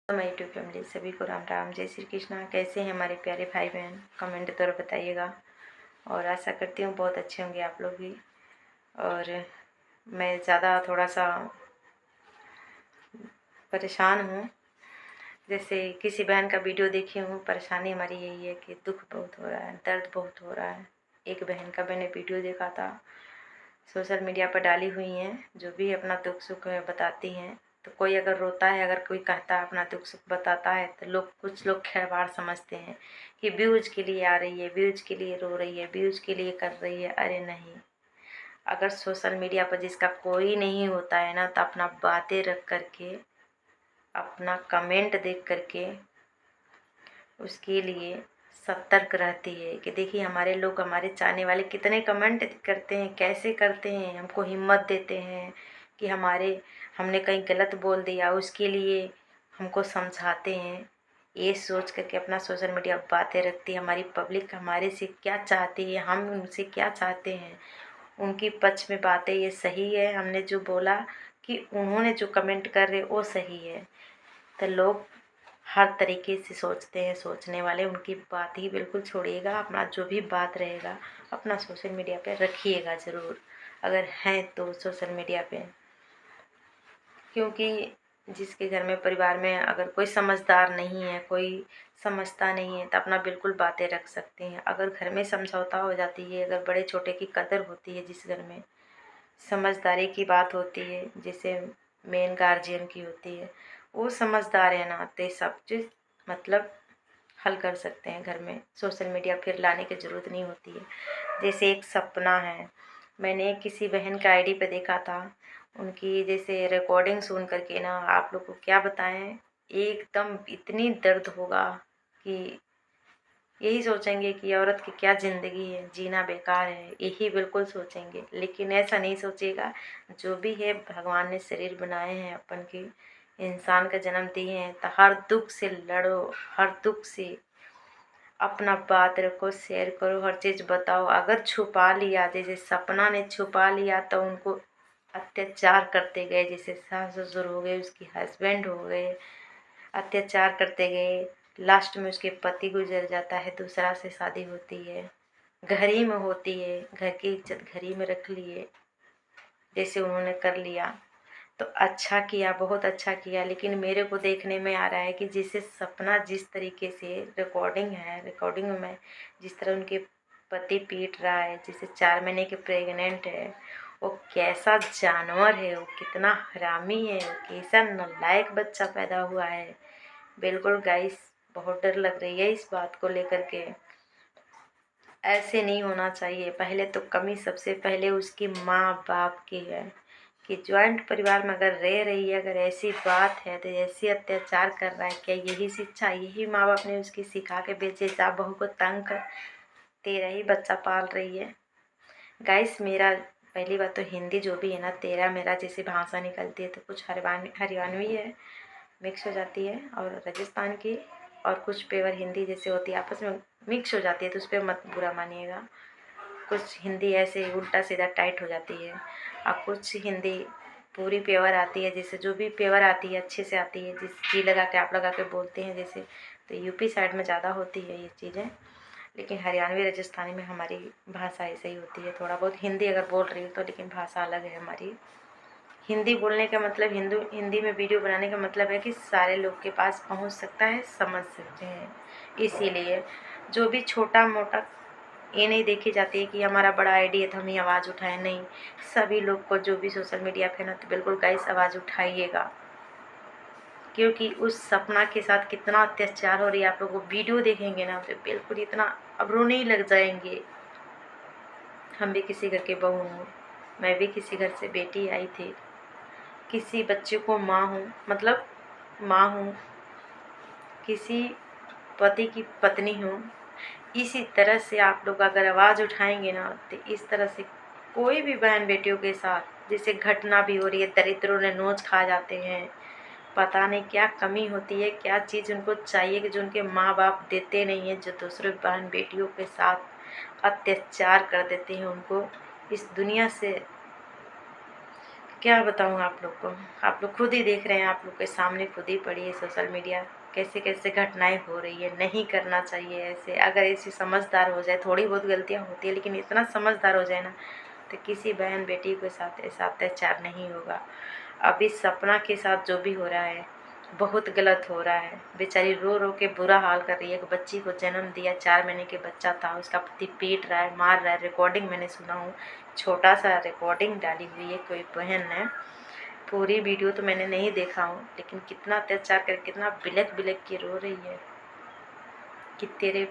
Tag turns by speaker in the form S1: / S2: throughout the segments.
S1: मैं YouTube family सभी को राम राम, जय श्री कृष्णा। कैसे हैं हमारे प्यारे भाई बहन? कमेंट द्वारा बताइएगा और आशा करती हूँ बहुत अच्छे होंगे आप लोग भी। और मैं ज़्यादा थोड़ा सा परेशान हूँ। जैसे किसी बहन का वीडियो देखी हूँ, परेशानी हमारी यही है कि दुख बहुत हो रहा है, दर्द बहुत हो रहा है। एक बहन का मैंने वीडियो देखा था, सोशल मीडिया पर डाली हुई हैं, जो भी अपना दुख सुख बताती हैं। तो कोई अगर रोता है, अगर कोई कहता है अपना दुख सुख बताता है, तो कुछ लोग खिलवाड़ समझते हैं कि व्यूज के लिए आ रही है, व्यूज के लिए रो रही है, व्यूज के लिए कर रही है। अरे नहीं, अगर सोशल मीडिया पर जिसका कोई नहीं होता है ना, तो अपना बातें रख करके, अपना कमेंट देख करके उसके लिए सतर्क रहती है कि देखिए हमारे लोग, हमारे चाहने वाले कितने कमेंट करते हैं, कैसे करते हैं, हमको हिम्मत देते हैं कि हमने कहीं गलत बोल दिया उसके लिए हमको समझाते हैं। ये सोच करके अपना सोशल मीडिया बातें रखती है। हमारी पब्लिक हमारे से क्या चाहती है, हम उनसे क्या चाहते हैं, उनकी पक्ष में बातें ये सही है, हमने जो बोला कि उन्होंने जो कमेंट कर रहे वो सही है। तो लोग हर तरीके से सोचते हैं, सोचने वाले उनकी बात ही बिल्कुल छोड़िएगा। अपना जो भी बात रहेगा अपना सोशल मीडिया पे रखिएगा ज़रूर, अगर हैं तो सोशल मीडिया पे। क्योंकि जिसके घर में, परिवार में अगर कोई समझदार नहीं है, कोई समझता नहीं है, तो अपना बिल्कुल बातें रख सकते हैं। अगर घर में समझौता हो जाती है, अगर बड़े छोटे की कदर होती है, जिस घर में समझदारी की बात होती है, जैसे मेन गार्जियन की होती है, वो समझदार है ना, तो सब चीज़ मतलब हल कर सकते हैं घर में। सोशल मीडिया फिर लाने की ज़रूरत नहीं होती है। जैसे एक सपना है, मैंने किसी बहन का आईडी पे देखा था, उनकी जैसे रिकॉर्डिंग सुन करके ना, आप लोग को क्या बताएं, एकदम इतनी दर्द होगा कि यही सोचेंगे कि औरत की क्या ज़िंदगी है, जीना बेकार है, यही बिल्कुल सोचेंगे। लेकिन ऐसा नहीं सोचिएगा, जो भी है भगवान ने शरीर बनाए हैं अपन के, इंसान का जन्म दिए हैं, तो हर दुख से लड़ो, हर दुख से अपना बात रखो, शेयर करो, हर चीज़ बताओ। अगर छुपा लिया, जैसे सपना ने छुपा लिया, तो उनको अत्याचार करते गए, जैसे सास ससुर हो गए, उसकी हस्बैंड हो गए, अत्याचार करते गए। लास्ट में उसके पति गुजर जाता है, दूसरा से शादी होती है, घर ही में होती है, घर की इज्जत घर ही में रख लिए, जैसे उन्होंने कर लिया। तो अच्छा किया, बहुत अच्छा किया। लेकिन मेरे को देखने में आ रहा है कि जिसे सपना जिस तरीके से रिकॉर्डिंग है, रिकॉर्डिंग में जिस तरह उनके पति पीट रहा है, जैसे 4 महीने के प्रेग्नेंट है, वो कैसा जानवर है, वो कितना हरामी है, वो कैसा नालायक बच्चा पैदा हुआ है। बिल्कुल गाइस, बहुत डर लग रही है इस बात को लेकर के। ऐसे नहीं होना चाहिए। पहले तो कमी सबसे पहले उसकी माँ बाप की है कि ज्वाइंट परिवार में अगर रह रही है, अगर ऐसी बात है, तो ऐसे अत्याचार कर रहा है, क्या यही शिक्षा, यही माँ बाप ने उसकी सिखा के भेजे, जा बहू को तंग कर, तेरा ही बच्चा पाल रही है। गाइस, मेरा पहली बात तो हिंदी जो भी है ना, तेरा मेरा जैसे भाषा निकलती है, तो कुछ हरियाणवी है, मिक्स हो जाती है, और राजस्थान की, और कुछ पेवर हिंदी जैसे होती है, आपस में मिक्स हो जाती है, तो उस पर मत बुरा मानिएगा। कुछ हिंदी ऐसे उल्टा सीधा टाइट हो जाती है, और कुछ हिंदी पूरी प्योर आती है। जैसे जो भी प्योर आती है, अच्छे से आती है, जिस जी लगा के आप लगा के बोलते हैं, जैसे तो यूपी साइड में ज़्यादा होती है ये चीज़ें। लेकिन हरियाणवी राजस्थानी में हमारी भाषा ऐसे ही होती है। थोड़ा बहुत हिंदी अगर बोल रही हूँ तो, लेकिन भाषा अलग है हमारी। हिंदी बोलने का मतलब, हिंदी में वीडियो बनाने का मतलब है कि सारे लोग के पास पहुंच सकता है, समझ सकते हैं। इसीलिए जो भी छोटा मोटा, ये नहीं देखी जाती है कि हमारा बड़ा आईडी है तो हम ही आवाज़ उठाएं, नहीं। सभी लोग को जो भी सोशल मीडिया पे ना, तो बिल्कुल गाइस आवाज़ उठाइएगा। क्योंकि उस सपना के साथ कितना अत्याचार हो रही है, आप लोग वो वीडियो देखेंगे ना, तो बिल्कुल इतना अब रोने ही लग जाएंगे। हम भी किसी घर के बहू हूँ, मैं भी किसी घर से बेटी आई थी, किसी बच्चे को माँ हूँ, मतलब माँ हूँ, किसी पति की पत्नी हूँ। इसी तरह से आप लोग अगर आवाज़ उठाएंगे ना, तो इस तरह से कोई भी बहन बेटियों के साथ जैसे घटना भी हो रही है, दरिद्रों ने नोच खा जाते हैं, पता नहीं क्या कमी होती है, क्या चीज़ उनको चाहिए कि जो उनके माँ बाप देते नहीं है, जो दूसरे बहन बेटियों के साथ अत्याचार कर देते हैं, उनको इस दुनिया से क्या बताऊँ आप लोग को, आप लोग खुद ही देख रहे हैं, आप लोग के सामने खुद ही पड़ी है सोशल मीडिया, कैसे कैसे घटनाएं हो रही है। नहीं करना चाहिए ऐसे। अगर ऐसी समझदार हो जाए, थोड़ी बहुत गलतियां होती है लेकिन इतना समझदार हो जाए ना, तो किसी बहन बेटी के साथ ऐसा अत्याचार नहीं होगा। अभी सपना के साथ जो भी हो रहा है बहुत गलत हो रहा है। बेचारी रो रो के बुरा हाल कर रही है। एक बच्ची को जन्म दिया, 4 महीने के बच्चा था, उसका पति पीट रहा है, मार रहा है। रिकॉर्डिंग मैंने सुना हूँ, छोटा सा रिकॉर्डिंग डाली हुई है कोई बहन ने। पूरी वीडियो तो मैंने नहीं देखा हूँ, लेकिन कितना अत्याचार कर, कितना बिलक बिलक के रो रही है कि तेरे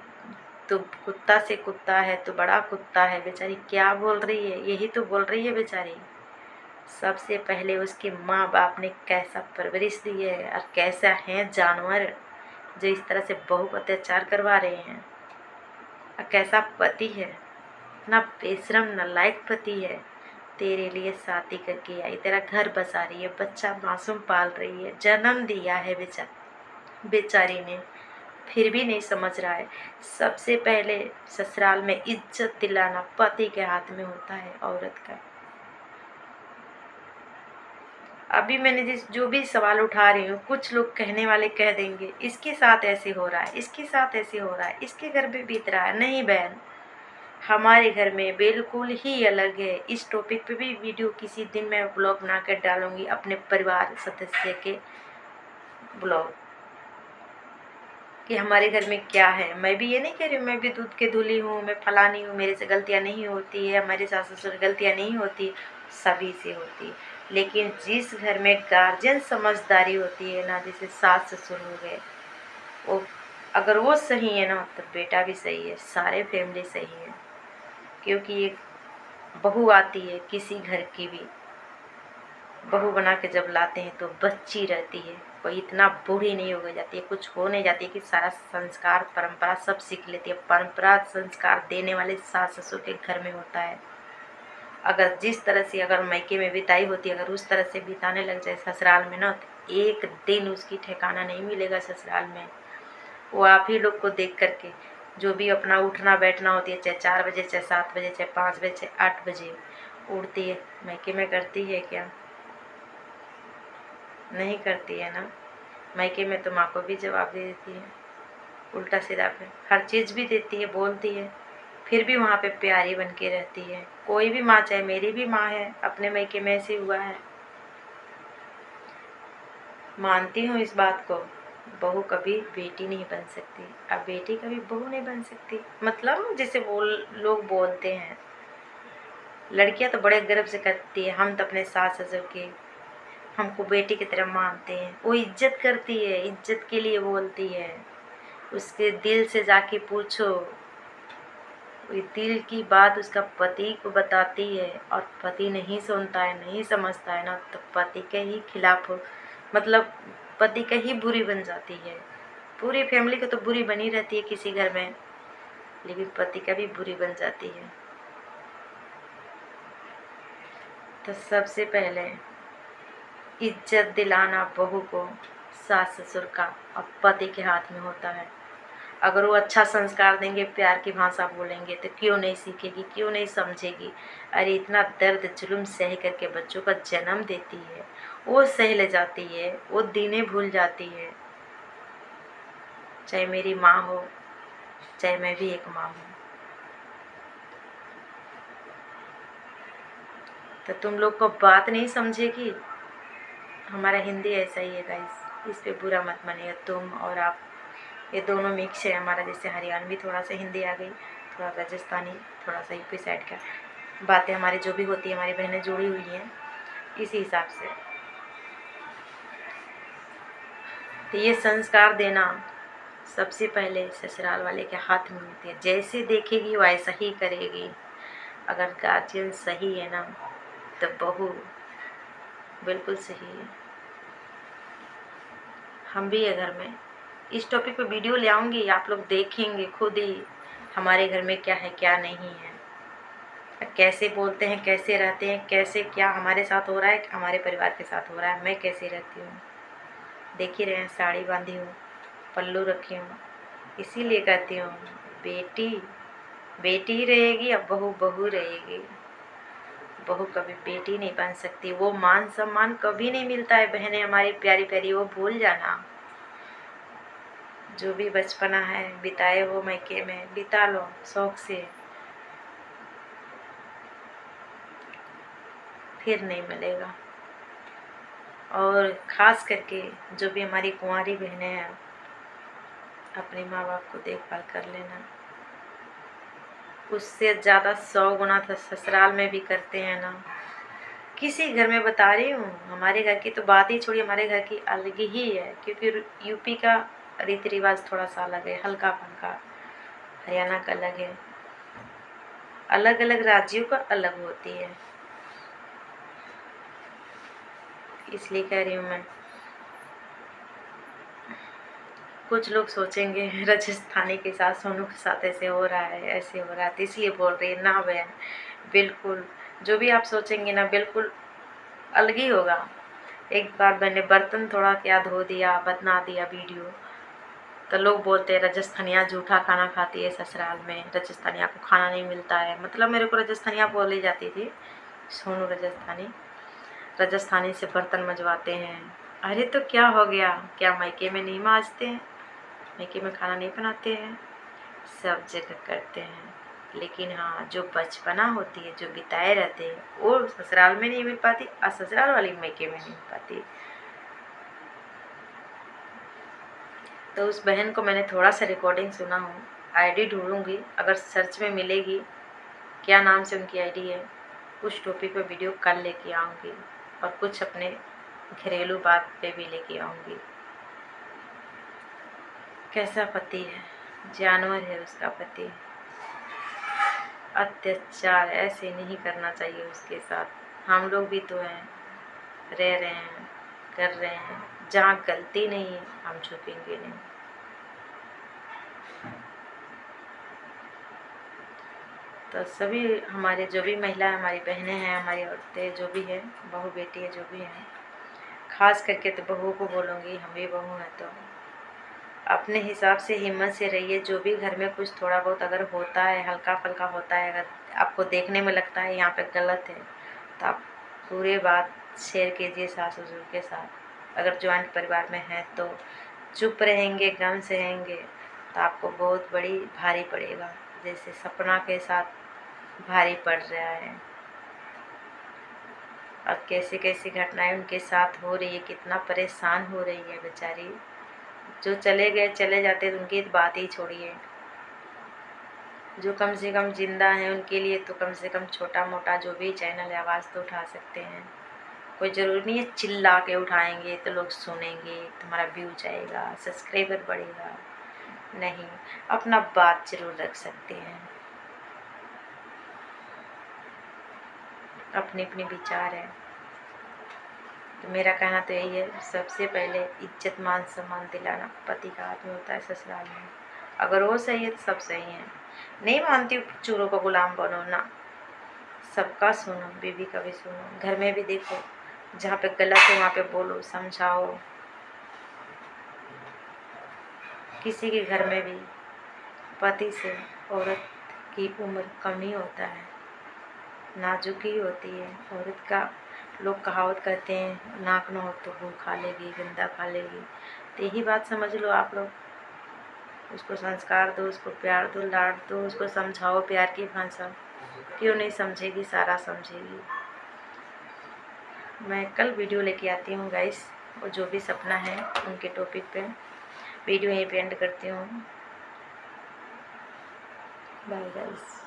S1: तो कुत्ता से कुत्ता है तो बड़ा कुत्ता है। बेचारी क्या बोल रही है, यही तो बोल रही है बेचारी। सबसे पहले उसके माँ बाप ने कैसा परवरिश दी है और कैसा है जानवर जो इस तरह से बहू को अत्याचार करवा रहे हैं। और कैसा पति है, ना बेशरम नालायक पति है। तेरे लिए शादी करके आई, तेरा घर बसा रही है, बच्चा मासूम पाल रही है, जन्म दिया है बेचारी ने, फिर भी नहीं समझ रहा है। सबसे पहले ससुराल में इज्जत दिलाना पति के हाथ में होता है औरत का। अभी मैंने जो भी सवाल उठा रही हूँ, कुछ लोग कहने वाले कह देंगे इसके साथ ऐसे हो रहा है, इसके साथ ऐसे हो रहा है, इसके घर पे बीत रहा है। नहीं बहन, हमारे घर में बिल्कुल ही अलग है। इस टॉपिक पे भी वीडियो किसी दिन मैं ब्लॉग बना कर डालूंगी, अपने परिवार सदस्य के ब्लॉग, कि हमारे घर में क्या है। मैं भी ये नहीं कह रही हूँ मैं भी दूध के धुली हूँ, मैं फलानी हूँ, मेरे से गलतियाँ नहीं होती है, हमारे सास ससुर गलतियाँ नहीं होती, सभी से होती। लेकिन जिस घर में गार्जियन समझदारी होती है ना, जैसे सास ससुर हो गए, वो अगर वो सही है ना तो बेटा भी सही है, सारे फैमिली सही है। क्योंकि एक बहू आती है किसी घर की भी, बहू बना के जब लाते हैं तो बच्ची रहती है, कोई इतना बूढ़ी नहीं हो जाती है, कुछ हो नहीं जाती है कि सारा संस्कार परंपरा सब सीख लेती है। परंपरा संस्कार देने वाले सास ससुर के घर में होता है। अगर जिस तरह से अगर मायके में बिताई होती है, अगर उस तरह से बिताने लग जाए ससुराल में ना, तो एक दिन उसकी ठिकाना नहीं मिलेगा ससुराल में। वो आप ही लोग को देख करके, जो भी अपना उठना बैठना होती है, चाहे 4 बजे, चाहे 7 बजे, चाहे 5 बजे, चाहे 8 बजे उठती है, मायके में करती है क्या? नहीं करती है ना। मायके में तो माँ को भी जवाब दे देती है, उल्टा सीधा पे हर चीज़ भी देती है, बोलती है, फिर भी वहाँ पे प्यारी बन के रहती है। कोई भी माँ, चाहे मेरी भी माँ है, अपने मायके में ऐसे हुआ है। मानती हूँ इस बात को, बहू कभी बेटी नहीं बन सकती, अब बेटी कभी बहू नहीं बन सकती। मतलब जैसे लोग बोलते हैं, लड़कियां तो बड़े गर्व से करती है, हम तो अपने सास ससुर के, हमको बेटी की तरह मानते हैं। वो इज्जत करती है, इज्जत के लिए बोलती है। उसके दिल से जाके पूछो, वो दिल की बात उसका पति को बताती है, और पति नहीं सुनता है, नहीं समझता है ना, तो पति के ही खिलाफ हो, मतलब पति का ही बुरी बन जाती है। पूरी फैमिली को तो बुरी बनी रहती है किसी घर में, लेकिन पति का भी बुरी बन जाती है। तो सबसे पहले इज्जत दिलाना बहू को सास ससुर का और पति के हाथ में होता है। अगर वो अच्छा संस्कार देंगे, प्यार की भाषा बोलेंगे, तो क्यों नहीं सीखेगी, क्यों नहीं समझेगी। अरे इतना दर्द जुल्म सह करके बच्चों का जन्म देती है, वो सह ले जाती है, वो दीनें भूल जाती है। चाहे मेरी माँ हो, चाहे मैं भी एक माँ हूँ। तो तुम लोग को बात नहीं समझेगी। हमारा हिंदी ऐसा ही है गाइस, इस पे बुरा मत मानिएगा। तुम और आप, ये दोनों मिक्स है हमारा। जैसे हरियाणवी थोड़ा सा हिंदी आ गई, थोड़ा राजस्थानी, थोड़ा सा यूपी साइड का बातें हमारी जो भी होती है, हमारी बहनें जुड़ी हुई हैं इसी हिसाब से। तो ये संस्कार देना सबसे पहले ससुराल वाले के हाथ में होती है। जैसे देखेगी वैसा ही करेगी। अगर गार्जियन सही है ना, तो बहू बिल्कुल सही है। हम भी है घर में, इस टॉपिक पे वीडियो ले आऊँगी, आप लोग देखेंगे खुद ही हमारे घर में क्या है क्या नहीं है, कैसे बोलते हैं, कैसे रहते हैं, कैसे क्या हमारे साथ हो रहा है, हमारे परिवार के साथ हो रहा है, मैं कैसे रहती हूँ। देख ही रहे हैं, साड़ी बांधी हूँ, पल्लू रखी हूँ। इसीलिए कहती हूँ बेटी बेटी ही रहेगी, अब बहू बहू रहेगी। बहू कभी बेटी नहीं बन सकती। वो मान सम्मान कभी नहीं मिलता है बहनें हमारी प्यारी प्यारी, वो भूल जाना। जो भी बचपना है बिताए हो मायके में, बिता लो शौक से, फिर नहीं मिलेगा। और ख़ास करके जो भी हमारी कुंवारी बहनें हैं, अपने माँ बाप को देखभाल कर लेना। उससे ज़्यादा 100 गुना तो ससुराल में भी करते हैं ना। किसी घर में बता रही हूँ, हमारे घर की तो बात ही छोड़ी, हमारे घर की अलग ही है, क्योंकि यूपी का रीति रिवाज थोड़ा सा अलग है, हल्का फुल्का। हरियाणा का अलग है, अलग अलग राज्यों का अलग होती है, इसलिए कह रही हूँ मैं। कुछ लोग सोचेंगे राजस्थानी के साथ, सोनू के साथ ऐसे हो रहा है, ऐसे हो रहा है, तो इसलिए बोल रही है ना बहन। बिल्कुल जो भी आप सोचेंगे ना, बिल्कुल अलग ही होगा। एक बार मैंने बर्तन थोड़ा क्या धो दिया, बना दिया वीडियो, तो लोग बोलते हैं राजस्थानिया जूठा खाना खाती है ससुराल में, राजस्थानिया को खाना नहीं मिलता है। मतलब मेरे को राजस्थानिया बोली जाती थी, सोनू राजस्थानी, राजस्थानी से बर्तन मजवाते हैं। अरे तो क्या हो गया, क्या मायके में नहीं मांजते हैं, मायके में खाना नहीं बनाते हैं? सब जगह करते हैं, लेकिन हाँ जो बचपना होती है, जो बिताए रहते हैं, वो ससुराल में नहीं मिल पाती और ससुराल वाली मायके में नहीं मिल पाती। तो उस बहन को मैंने थोड़ा सा रिकॉर्डिंग सुना हूँ, आईडी ढूंढूंगी, अगर सर्च में मिलेगी, क्या नाम से उनकी आईडी है, कुछ टॉपिक पे वीडियो कल लेके आऊँगी और कुछ अपने घरेलू बात पे भी लेके आऊँगी। कैसा पति है, जानवर है उसका पति, अत्याचार ऐसे नहीं करना चाहिए उसके साथ। हम लोग भी तो हैं, रह रहे हैं, कर रहे हैं, जहाँ गलती नहीं है हम झुकेंगे नहीं। तो सभी हमारे जो भी महिला हमारी बहनें हैं, हमारी औरतें जो भी हैं, बहू बेटी है जो भी हैं, खास करके तो बहू को बोलूँगी, हम भी बहू हैं, तो अपने हिसाब से हिम्मत से रहिए। जो भी घर में कुछ थोड़ा बहुत अगर होता है, हल्का फुल्का होता है, अगर आपको देखने में लगता है यहाँ पे गलत है, तो आप पूरे बात शेयर कीजिए सास ससुर के साथ। अगर ज्वाइंट परिवार में है तो चुप रहेंगे, गम सहेंगे, तो आपको बहुत बड़ी भारी पड़ेगा, जैसे सपना के साथ भारी पड़ रहा है। और कैसे कैसी घटनाएं उनके साथ हो रही है, कितना परेशान हो रही है बेचारी। जो चले गए चले जाते तो उनकी बात ही छोड़िए, जो कम से कम जिंदा हैं उनके लिए तो कम से कम छोटा मोटा जो भी चैनल है आवाज़ तो उठा सकते हैं। कोई ज़रूरी नहीं है चिल्ला के उठाएंगे तो लोग सुनेंगे, तुम्हारा व्यू जाएगा, सब्सक्राइबर बढ़ेगा, नहीं, अपना बात जरूर रख सकते हैं। अपने अपने विचार है, तो मेरा कहना तो यही है, सबसे पहले इज्जत मान सम्मान दिलाना पति का हाथ में होता है ससुराल में। अगर वो सही है तो सब सही है। नहीं मानती हूँ चूरों का गुलाम बनो ना, सबका सुनो, बीवी का भी सुनो। घर में भी देखो, जहाँ पे गलत है वहाँ पे बोलो, समझाओ। किसी के घर में भी पति से औरत की उम्र कम ही होता है, नाजुक ही होती है औरत का। लोग कहावत कहते हैं, नाक ना हो तो वो खा लेगी, गंदा खा लेगी, तो यही बात समझ लो आप लोग। उसको संस्कार दो, उसको प्यार दो, लाड दो, उसको समझाओ प्यार की भाषा। क्यों नहीं समझेगी, सारा समझेगी। मैं कल वीडियो लेके आती हूँ गाइस, और जो भी सपना है उनके टॉपिक पे वीडियो यहीं पे एंड करती हूँ। Bye guys.